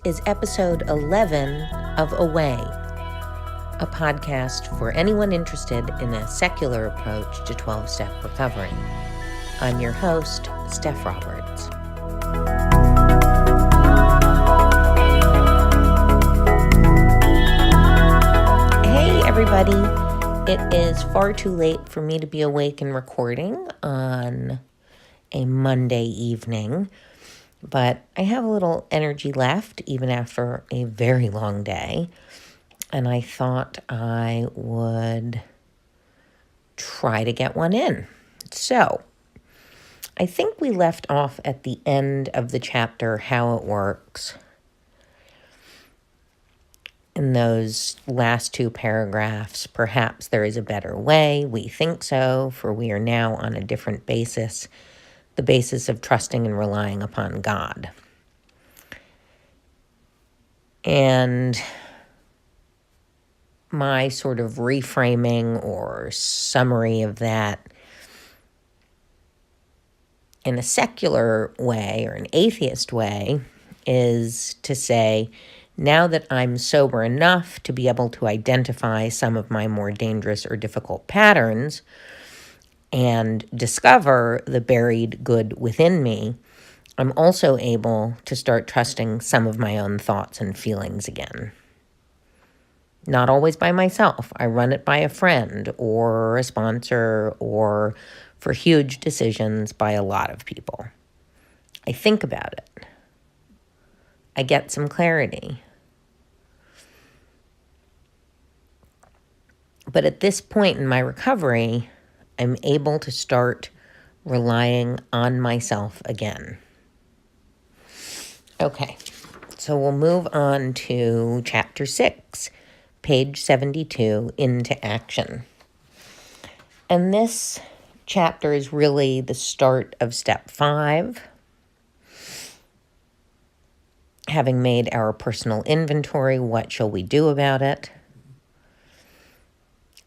is episode 11 of Away, a podcast for anyone interested in a secular approach to 12-step recovery. I'm your host, Steph Roberts. Hey, everybody. It is far too late for me to be awake and recording on a Monday evening, but I have a little energy left even after a very long day, and I thought I would try to get one in. So, I think we left off at the end of the chapter, How It Works. In those last two paragraphs, perhaps there is a better way. We think so, for we are now on a different basis, the basis of trusting and relying upon God. And my sort of reframing or summary of that in a secular way or an atheist way is to say, now that I'm sober enough to be able to identify some of my more dangerous or difficult patterns and discover the buried good within me, I'm also able to start trusting some of my own thoughts and feelings again. Not always by myself. I run it by a friend or a sponsor, or for huge decisions by a lot of people. I think about it. I get some clarity. But at this point in my recovery, I'm able to start relying on myself again. Okay, so we'll move on to chapter 6, page 72, Into Action. And this chapter is really the start of step 5. Having made our personal inventory, what shall we do about it?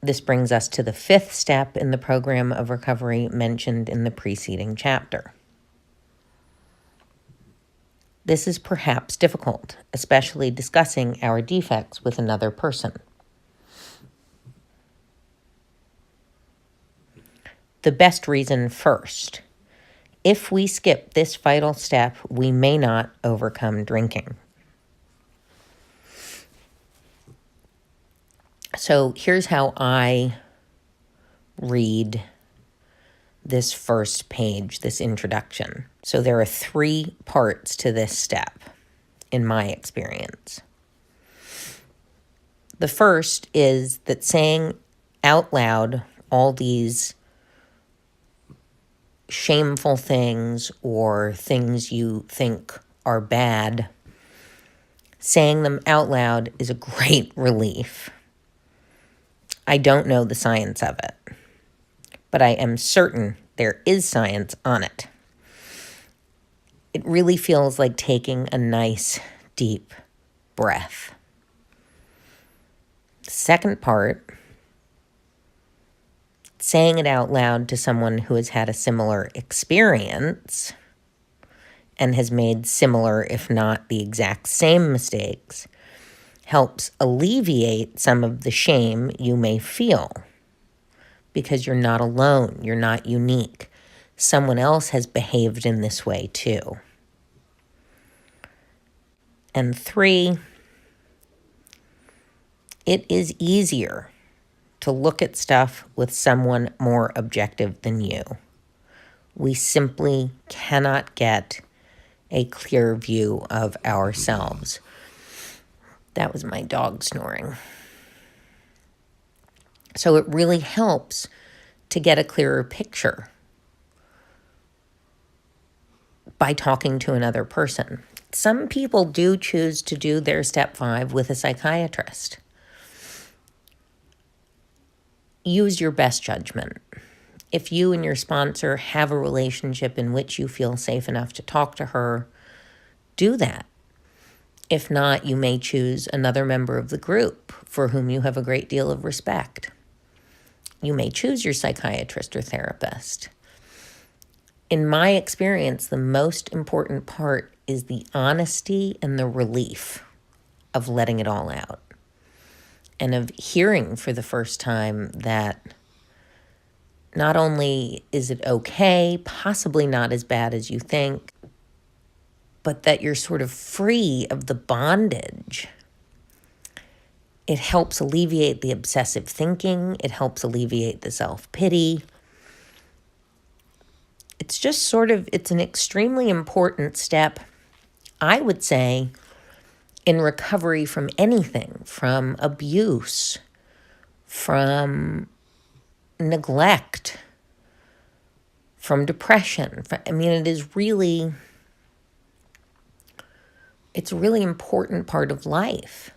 This brings us to the 5th step in the program of recovery mentioned in the preceding chapter. This is perhaps difficult, especially discussing our defects with another person. The best reason first. If we skip this vital step, we may not overcome drinking. So here's how I read this first page, this introduction. So there are 3 parts to this step, in my experience. The first is that saying out loud all these shameful things or things you think are bad, saying them out loud is a great relief. I don't know the science of it, but I am certain there is science on it. It really feels like taking a nice, deep breath. The second part, saying it out loud to someone who has had a similar experience and has made similar, if not the exact same mistakes, helps alleviate some of the shame you may feel, because you're not alone, you're not unique. Someone else has behaved in this way too. And 3, it is easier to look at stuff with someone more objective than you. We simply cannot get a clear view of ourselves. That was my dog snoring. So it really helps to get a clearer picture by talking to another person. Some people do choose to do their step 5 with a psychiatrist. Use your best judgment. If you and your sponsor have a relationship in which you feel safe enough to talk to her, do that. If not, you may choose another member of the group for whom you have a great deal of respect. You may choose your psychiatrist or therapist. In my experience, the most important part is the honesty and the relief of letting it all out, and of hearing for the first time that not only is it okay, possibly not as bad as you think, but that you're sort of free of the bondage. It helps alleviate the obsessive thinking. It helps alleviate the self-pity. It's just it's an extremely important step, I would say, in recovery from anything, from abuse, from neglect, from depression. I mean, it's a really important part of life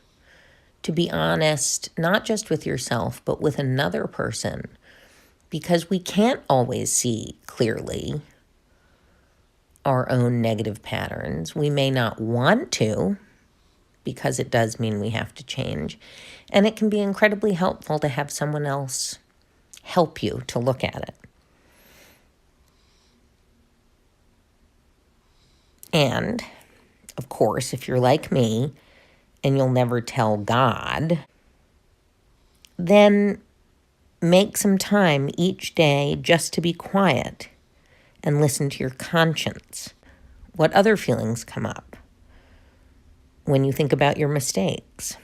to be honest, not just with yourself, but with another person, because we can't always see clearly our own negative patterns. We may not want to, because it does mean we have to change. And it can be incredibly helpful to have someone else help you to look at it. And, of course, if you're like me and you'll never tell God, then make some time each day just to be quiet and listen to your conscience. What other feelings come up when you think about your mistakes?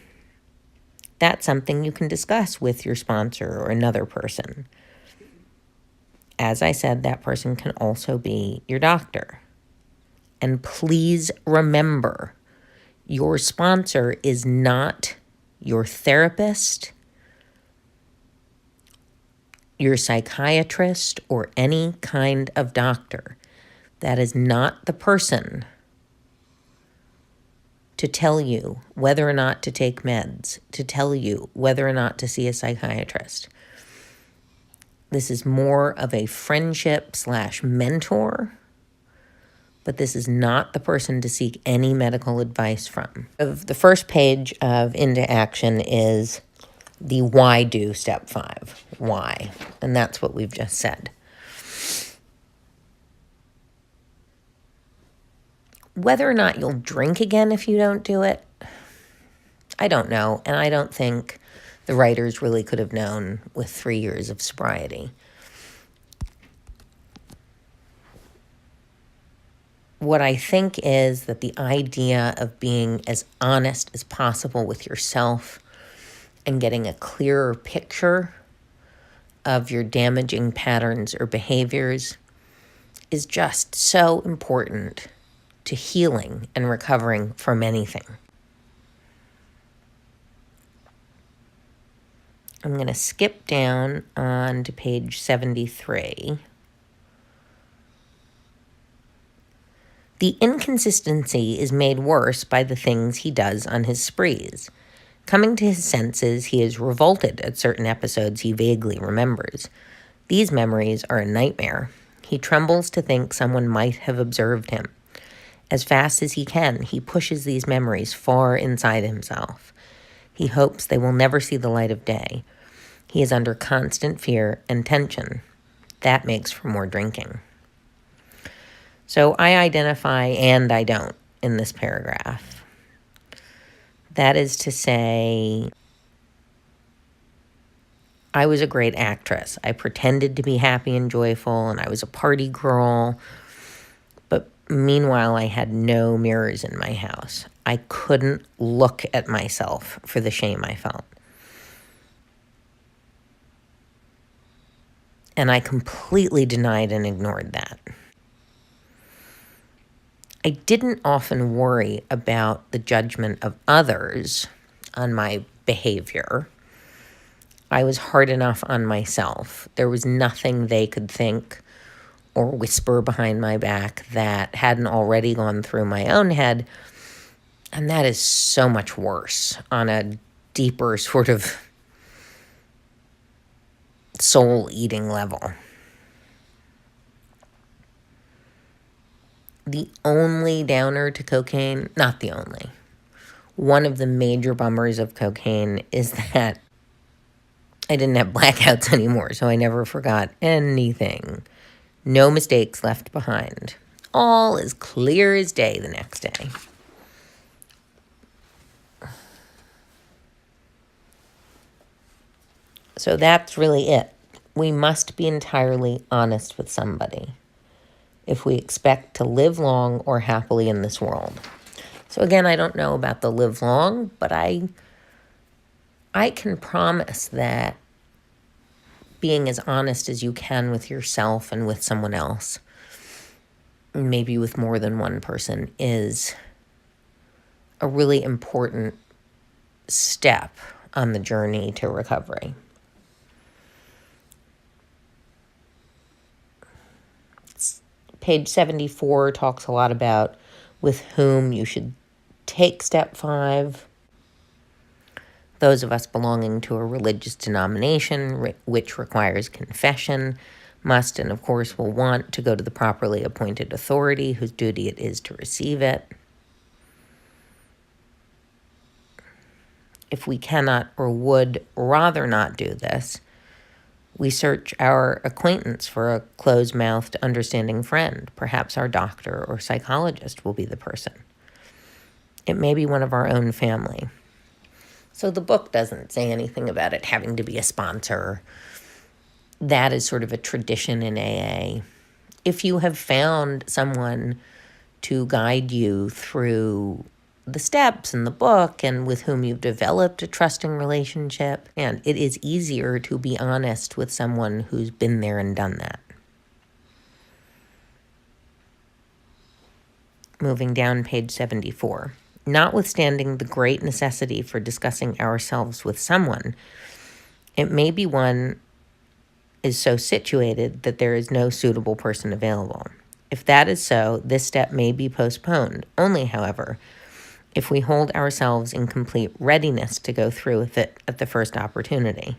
That's something you can discuss with your sponsor or another person. As I said, that person can also be your doctor. And please remember, your sponsor is not your therapist, your psychiatrist, or any kind of doctor. That is not the person to tell you whether or not to take meds, to tell you whether or not to see a psychiatrist. This is more of a friendship/mentor, but this is not the person to seek any medical advice from. The first page of Into Action is the why do step 5. Why? And that's what we've just said. Whether or not you'll drink again if you don't do it, I don't know. And I don't think the writers really could have known with 3 years of sobriety. What I think is that the idea of being as honest as possible with yourself and getting a clearer picture of your damaging patterns or behaviors is just so important to healing and recovering from anything. I'm going to skip down on to page 73. The inconsistency is made worse by the things he does on his sprees. Coming to his senses, he is revolted at certain episodes he vaguely remembers. These memories are a nightmare. He trembles to think someone might have observed him. As fast as he can, he pushes these memories far inside himself. He hopes they will never see the light of day. He is under constant fear and tension. That makes for more drinking. So I identify and I don't in this paragraph. That is to say, I was a great actress. I pretended to be happy and joyful, and I was a party girl. But meanwhile, I had no mirrors in my house. I couldn't look at myself for the shame I felt. And I completely denied and ignored that. I didn't often worry about the judgment of others on my behavior. I was hard enough on myself. There was nothing they could think or whisper behind my back that hadn't already gone through my own head. And that is so much worse on a deeper sort of soul-eating level. The only downer to cocaine, not the only, one of the major bummers of cocaine is that I didn't have blackouts anymore, so I never forgot anything. No mistakes left behind. all as clear as day the next day. So that's really it. We must be entirely honest with somebody if we expect to live long or happily in this world. So again, I don't know about the live long, but I can promise that being as honest as you can with yourself and with someone else, maybe with more than one person, is a really important step on the journey to recovery. Page 74 talks a lot about with whom you should take step 5. Those of us belonging to a religious denomination, which requires confession, must and of course will want to go to the properly appointed authority whose duty it is to receive it. If we cannot or would rather not do this, we search our acquaintance for a closed-mouthed, understanding friend. Perhaps our doctor or psychologist will be the person. It may be one of our own family. So the book doesn't say anything about it having to be a sponsor. That is sort of a tradition in AA. If you have found someone to guide you through the steps in the book and with whom you've developed a trusting relationship, and it is easier to be honest with someone who's been there and done that. Moving down page 74. Notwithstanding the great necessity for discussing ourselves with someone, it may be one is so situated that there is no suitable person available. If that is so, this step may be postponed. Only, however, if we hold ourselves in complete readiness to go through with it at the first opportunity.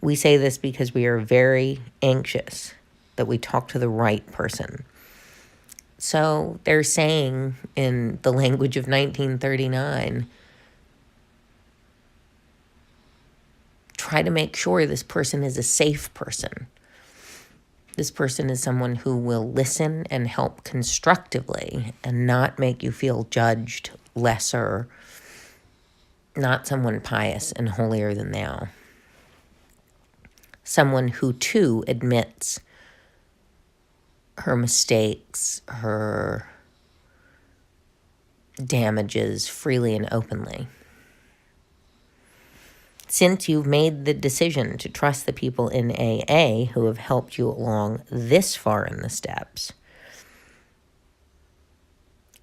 We say this because we are very anxious that we talk to the right person. So they're saying in the language of 1939, try to make sure this person is a safe person. This person is someone who will listen and help constructively and not make you feel judged, lesser, not someone pious and holier than thou. Someone who, too, admits her mistakes, her damages freely and openly. Since you've made the decision to trust the people in AA who have helped you along this far in the steps,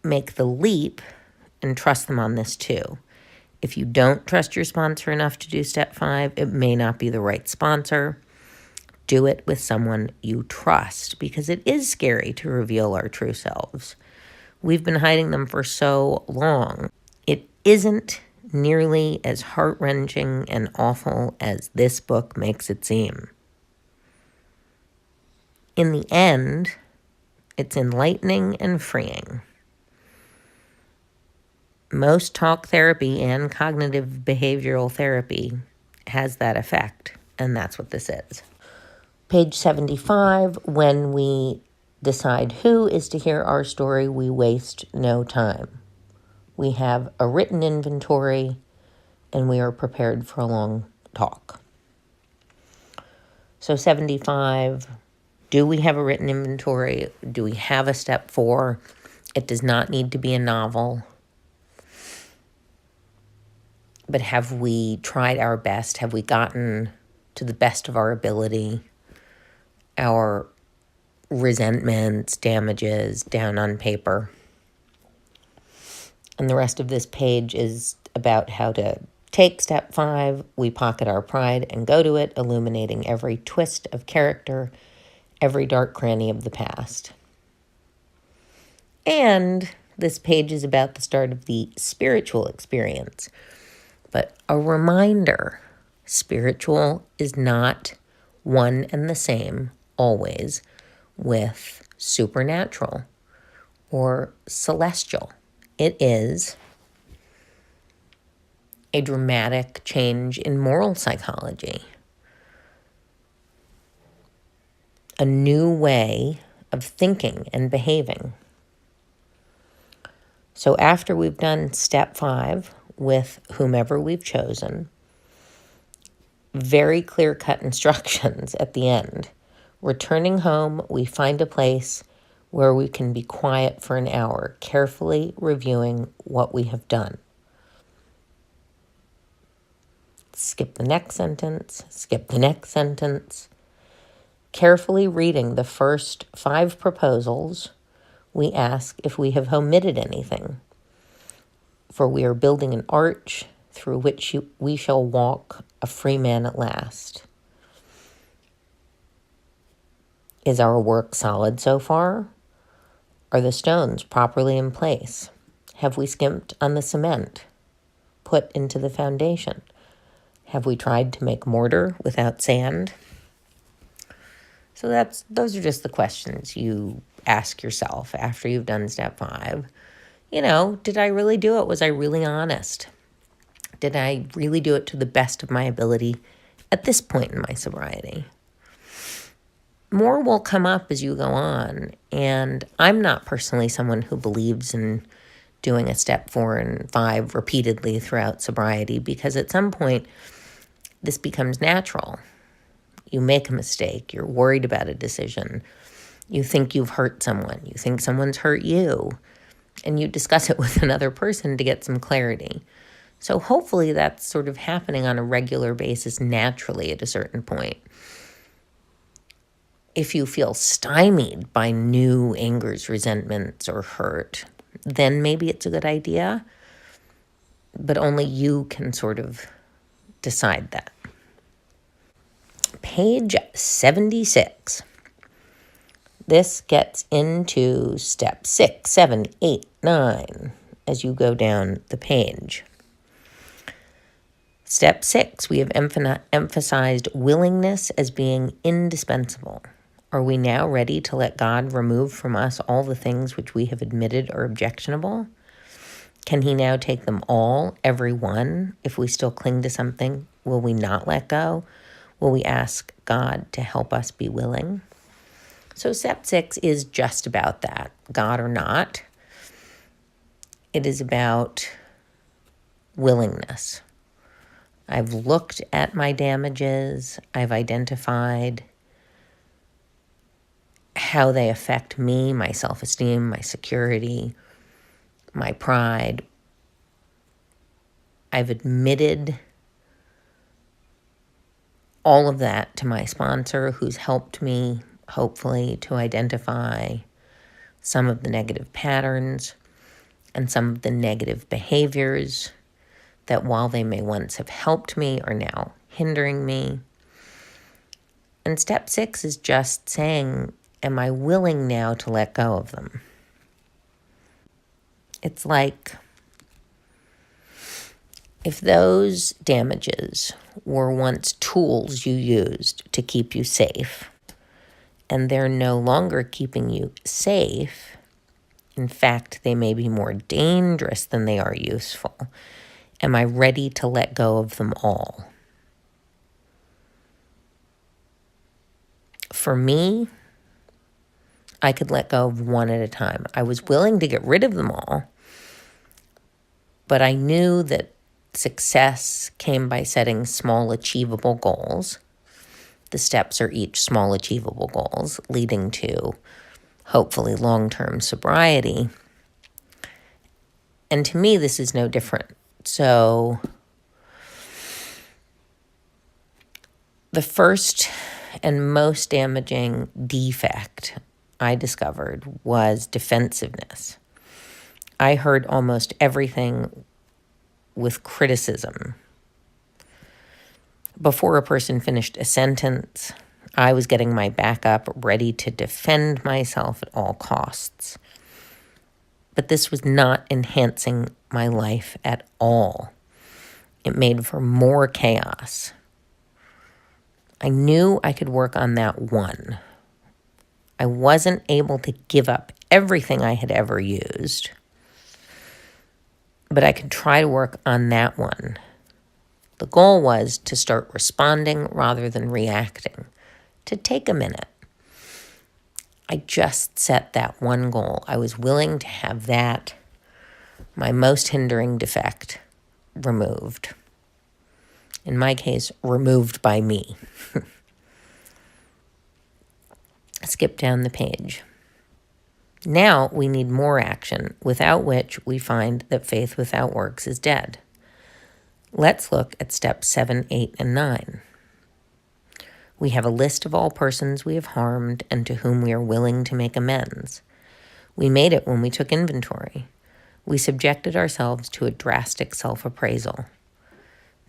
make the leap and trust them on this too. If you don't trust your sponsor enough to do step 5, it may not be the right sponsor. Do it with someone you trust, because it is scary to reveal our true selves. We've been hiding them for so long. It isn't nearly as heart-wrenching and awful as this book makes it seem. In the end, it's enlightening and freeing. Most talk therapy and cognitive behavioral therapy has that effect, and that's what this is. Page 75, when we decide who is to hear our story, we waste no time. We have a written inventory, and we are prepared for a long talk. So 75, do we have a written inventory? Do we have a step 4? It does not need to be a novel. But have we tried our best? Have we gotten to the best of our ability our resentments, damages down on paper? And the rest of this page is about how to take step 5. We pocket our pride and go to it, illuminating every twist of character, every dark cranny of the past. And this page is about the start of the spiritual experience. But a reminder, spiritual is not one and the same always with supernatural or celestial. It is a dramatic change in moral psychology. A new way of thinking and behaving. So after we've done step 5 with whomever we've chosen, very clear-cut instructions at the end. Returning home, we find a place where we can be quiet for an hour, carefully reviewing what we have done. Skip the next sentence, skip the next sentence. Carefully reading the first 5 proposals, we ask if we have omitted anything. For we are building an arch through which we shall walk a free man at last. Is our work solid so far? Are the stones properly in place? Have we skimped on the cement put into the foundation? Have we tried to make mortar without sand? So those are just the questions you ask yourself after you've done step 5. Did I really do it? Was I really honest? Did I really do it to the best of my ability at this point in my sobriety? More will come up as you go on, and I'm not personally someone who believes in doing a step 4 and 5 repeatedly throughout sobriety, because at some point this becomes natural. You make a mistake, you're worried about a decision, you think you've hurt someone, you think someone's hurt you, and you discuss it with another person to get some clarity. So hopefully that's sort of happening on a regular basis naturally at a certain point. If you feel stymied by new angers, resentments, or hurt, then maybe it's a good idea, but only you can sort of decide that. Page 76. This gets into step 6, 7, 8, 9 as you go down the page. Step 6, we have emphasized willingness as being indispensable. Are we now ready to let God remove from us all the things which we have admitted are objectionable? Can he now take them all, every one? If we still cling to something, will we not let go? Will we ask God to help us be willing? So step 6 is just about that, God or not. It is about willingness. I've looked at my damages. I've identified how they affect me, my self-esteem, my security, my pride. I've admitted all of that to my sponsor, who's helped me, hopefully, to identify some of the negative patterns and some of the negative behaviors that, while they may once have helped me, are now hindering me. And step 6 is just saying, am I willing now to let go of them? It's like if those damages were once tools you used to keep you safe, and they're no longer keeping you safe, in fact, they may be more dangerous than they are useful. Am I ready to let go of them all? For me, I could let go of one at a time. I was willing to get rid of them all, but I knew that success came by setting small, achievable goals. The steps are each small, achievable goals leading to, hopefully, long-term sobriety. And to me, this is no different. So the first and most damaging defect I discovered was defensiveness. I heard almost everything with criticism. Before a person finished a sentence, I was getting my back up, ready to defend myself at all costs. But this was not enhancing my life at all. It made for more chaos. I knew I could work on that one. I wasn't able to give up everything I had ever used, but I could try to work on that one. The goal was to start responding rather than reacting, to take a minute. I just set that one goal. I was willing to have that, my most hindering defect, removed. In my case, removed by me. Skip down the page. Now we need more action, without which we find that faith without works is dead. Let's look at steps 7, 8, and 9. We have a list of all persons we have harmed and to whom we are willing to make amends. We made it when we took inventory. We subjected ourselves to a drastic self-appraisal.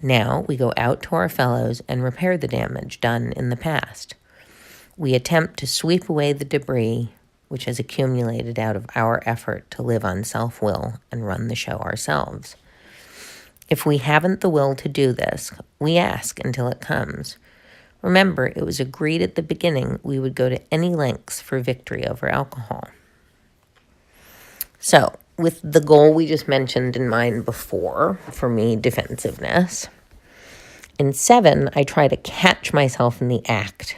Now we go out to our fellows and repair the damage done in the past. We attempt to sweep away the debris which has accumulated out of our effort to live on self-will and run the show ourselves. If we haven't the will to do this, we ask until it comes. Remember, it was agreed at the beginning we would go to any lengths for victory over alcohol. So, with the goal we just mentioned in mind before, for me, defensiveness, in 7, I try to catch myself in the act.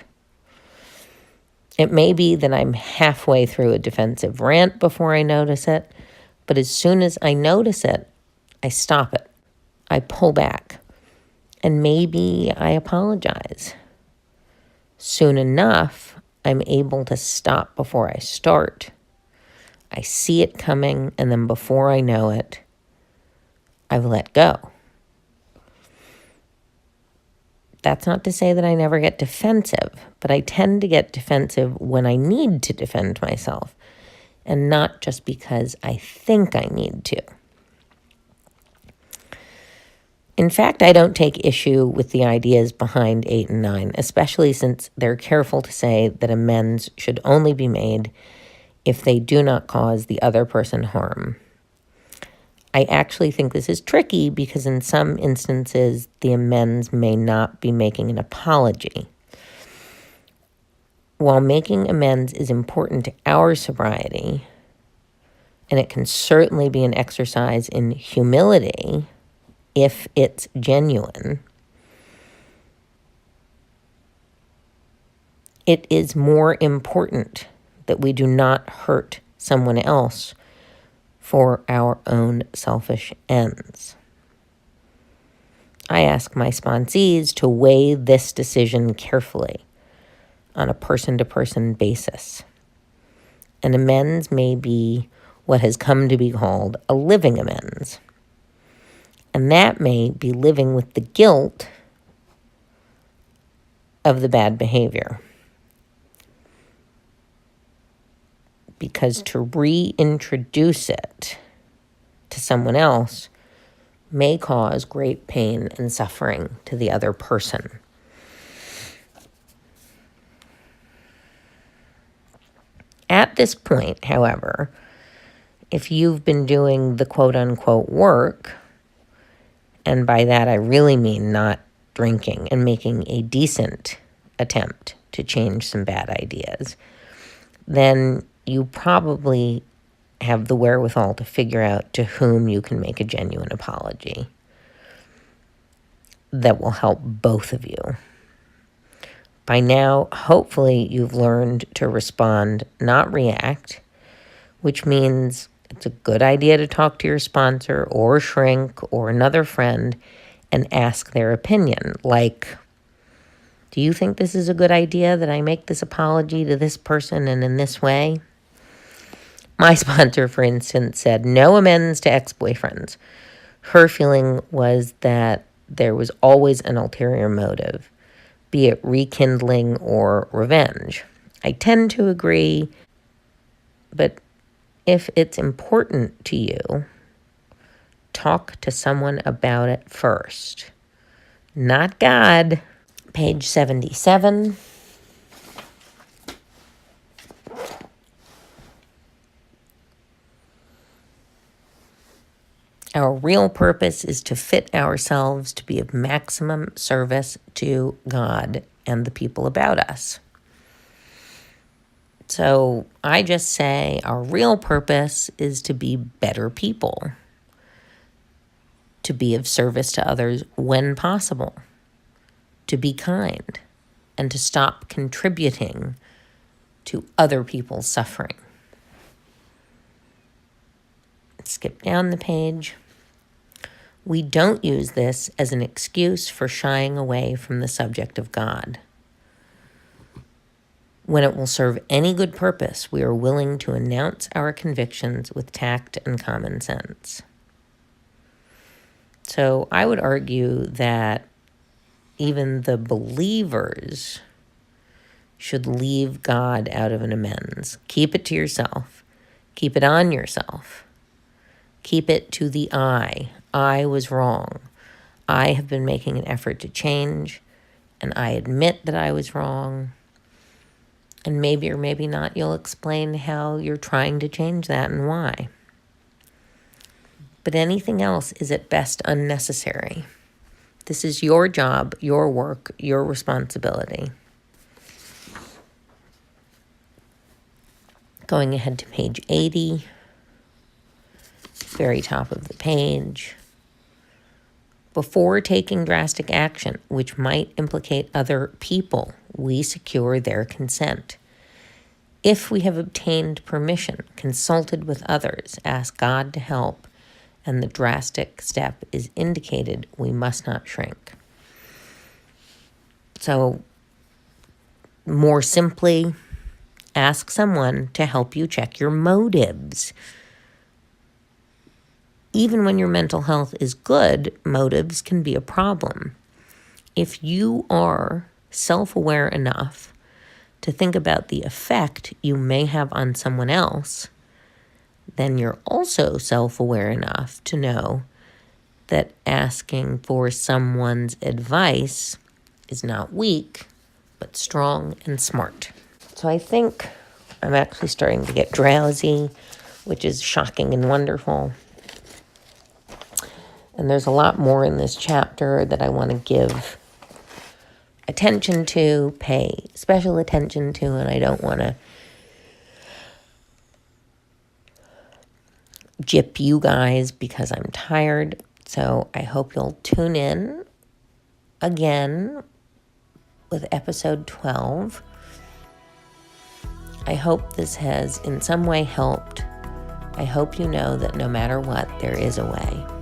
It may be that I'm halfway through a defensive rant before I notice it, but as soon as I notice it, I stop it. I pull back, and maybe I apologize. Soon enough, I'm able to stop before I start. I see it coming, and then before I know it, I've let go. That's not to say that I never get defensive, but I tend to get defensive when I need to defend myself, and not just because I think I need to. In fact, I don't take issue with the ideas behind 8 and 9, especially since they're careful to say that amends should only be made if they do not cause the other person harm. I actually think this is tricky because in some instances, the amends may not be making an apology. While making amends is important to our sobriety, and it can certainly be an exercise in humility if it's genuine, it is more important that we do not hurt someone else for our own selfish ends. I ask my sponsees to weigh this decision carefully on a person-to-person basis. An amends may be what has come to be called a living amends. And that may be living with the guilt of the bad behavior. Because to reintroduce it to someone else may cause great pain and suffering to the other person. At this point, however, if you've been doing the quote-unquote work, and by that I really mean not drinking and making a decent attempt to change some bad ideas, then you probably have the wherewithal to figure out to whom you can make a genuine apology that will help both of you. By now, hopefully, you've learned to respond, not react, which means it's a good idea to talk to your sponsor or shrink or another friend and ask their opinion. Like, do you think this is a good idea that I make this apology to this person and in this way? My sponsor, for instance, said no amends to ex-boyfriends. Her feeling was that there was always an ulterior motive, be it rekindling or revenge. I tend to agree, but if it's important to you, talk to someone about it first. Not God. Page 77. Our real purpose is to fit ourselves to be of maximum service to God and the people about us. So I just say our real purpose is to be better people, to be of service to others when possible, to be kind, and to stop contributing to other people's suffering. Skip down the page. We don't use this as an excuse for shying away from the subject of God. When it will serve any good purpose, we are willing to announce our convictions with tact and common sense. So I would argue that even the believers should leave God out of an amends. Keep it to yourself. Keep it on yourself. Keep it to the I. I was wrong. I have been making an effort to change, and I admit that I was wrong. And maybe or maybe not, you'll explain how you're trying to change that and why. But anything else is at best unnecessary. This is your job, your work, your responsibility. Going ahead to page 80, very top of the page. Before taking drastic action, which might implicate other people, we secure their consent. If we have obtained permission, consulted with others, ask God to help, and the drastic step is indicated, we must not shrink. So, more simply, ask someone to help you check your motives. Even when your mental health is good, motives can be a problem. If you are self-aware enough to think about the effect you may have on someone else, then you're also self-aware enough to know that asking for someone's advice is not weak, but strong and smart. So I think I'm actually starting to get drowsy, which is shocking and wonderful. And there's a lot more in this chapter that I want to give attention to, pay special attention to, and I don't want to gyp you guys because I'm tired. So I hope you'll tune in again with episode 12. I hope this has in some way helped. I hope you know that no matter what, there is a way.